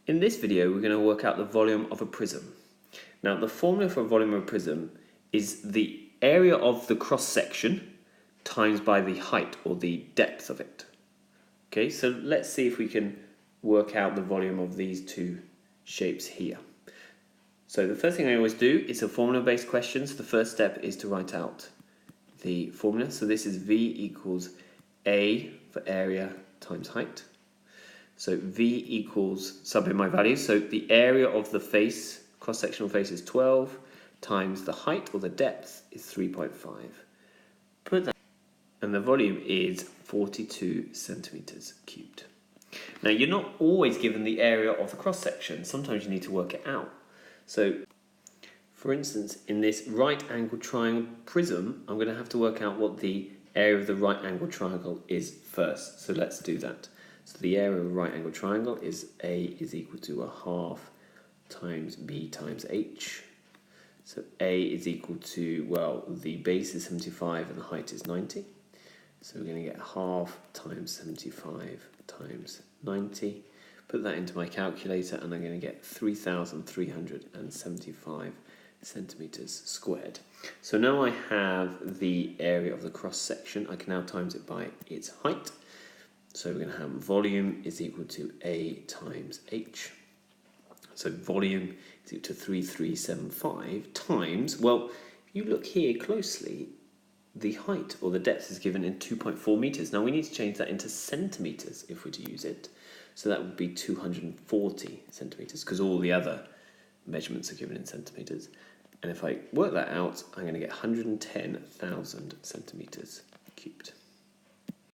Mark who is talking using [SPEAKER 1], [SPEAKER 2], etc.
[SPEAKER 1] In this video, we're going to work out the volume of a prism. Now, the formula for a volume of a prism is the area of the cross-section times by the height or the depth of it. Okay, so let's see if we can work out the volume of these two shapes here. So the first thing I always do is a formula-based question. So the first step is to write out the formula. So this is V equals A for area times height. So V equals, sub in my values, so the area of the face, cross-sectional face is 12, times the height or the depth is 3.5. Put that, and the volume is 42 centimeters cubed. Now, you're not always given the area of the cross-section. Sometimes you need to work it out. So, for instance, in this right-angled triangle prism, I'm going to have to work out what the area of the right-angled triangle is first. So let's do that. So the area of a right-angled triangle is A is equal to a half times B times H. So A is equal to, well, the base is 75 and the height is 90. So we're going to get half times 75 times 90. Put that into my calculator and I'm going to get 3,375 centimeters squared. So now I have the area of the cross-section. I can now times it by its height. So we're going to have volume is equal to A times H. So volume is equal to 3375 times, well, if you look here closely, the height or the depth is given in 2.4 meters. Now we need to change that into centimeters if we're to use it. So that would be 240 centimeters because all the other measurements are given in centimeters. And if I work that out, I'm going to get 110,000 centimeters cubed.